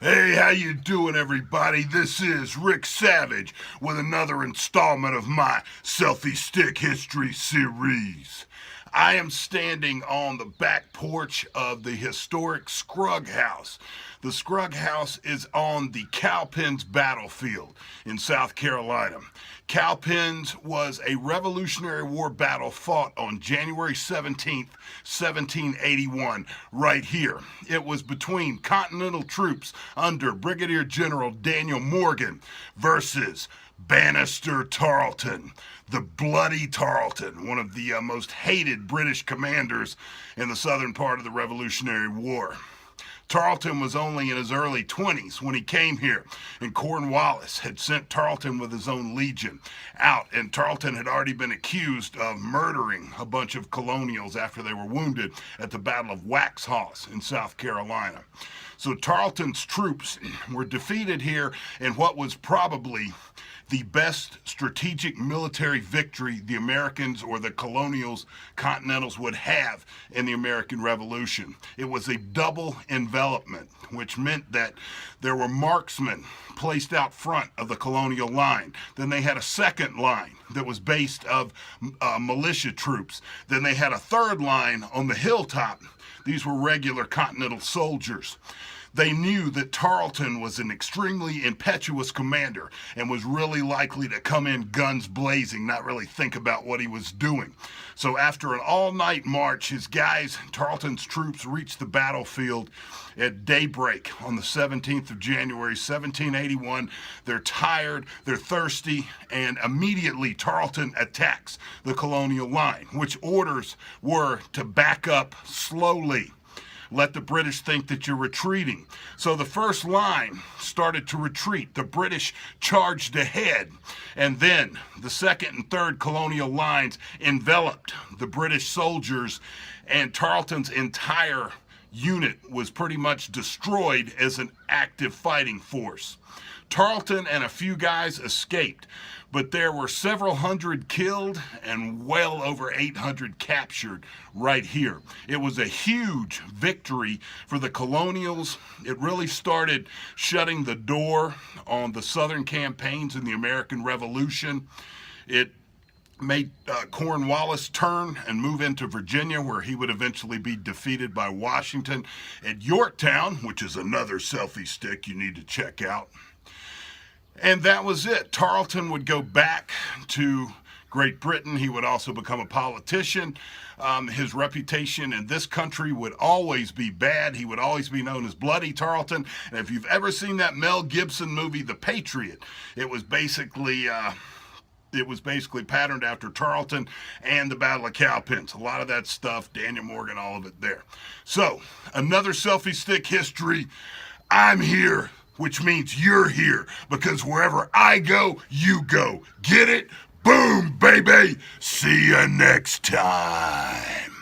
Hey, how you doing, everybody? This is Rick Savage with another installment of my Selfie-Stick history series. I am standing on the back porch of the historic Scruggs house. The Scruggs house is on the Cowpens battlefield in South Carolina. Cowpens was a Revolutionary War battle fought on January 17th, 1781, right here. It was between Continental troops under Brigadier General Daniel Morgan versus Bannister Tarleton, the bloody Tarleton, one of the most hated British commanders in the southern part of the Revolutionary War. Tarleton was only in his early 20s when he came here, and Cornwallis had sent Tarleton with his own legion out, and Tarleton had already been accused of murdering a bunch of colonials after they were wounded at the Battle of Waxhaws in South Carolina. So Tarleton's troops were defeated here in what was probably the best strategic military victory the Americans or the colonials, continentals would have in the American Revolution. It was a double envelopment, which meant that there were marksmen placed out front of the colonial line. Then they had a second line that was based of militia troops. Then they had a third line on the hilltop. These were regular continental soldiers. They knew that Tarleton was an extremely impetuous commander and was really likely to come in guns blazing, not really think about what he was doing. So after an all-night march, his guys, Tarleton's troops, reached the battlefield at daybreak on the 17th of January, 1781. They're tired, they're thirsty, and immediately Tarleton attacks the colonial line, which orders were to back up slowly. Let the British think that you're retreating. So the first line started to retreat. The British charged ahead. And then the second and third colonial lines enveloped the British soldiers, and Tarleton's entire unit was pretty much destroyed as an active fighting force. Tarleton and a few guys escaped, but there were several hundred killed and well over 800 captured right here. It was a huge victory for the colonials. It really started shutting the door on the Southern campaigns in the American Revolution. It made Cornwallis turn and move into Virginia, where he would eventually be defeated by Washington. At Yorktown, which is another selfie-stick you need to check out. And that was it. Tarleton would go back to Great Britain. He would also become a politician. His reputation in this country would always be bad. He would always be known as Bloody Tarleton. And if you've ever seen that Mel Gibson movie, The Patriot, it was basically patterned after Tarleton and the Battle of Cowpens. A lot of that stuff, Daniel Morgan, all of it there. So, another selfie-stick history. I'm here, which means you're here, because wherever I go, you go. Get it? Boom, baby. See you next time.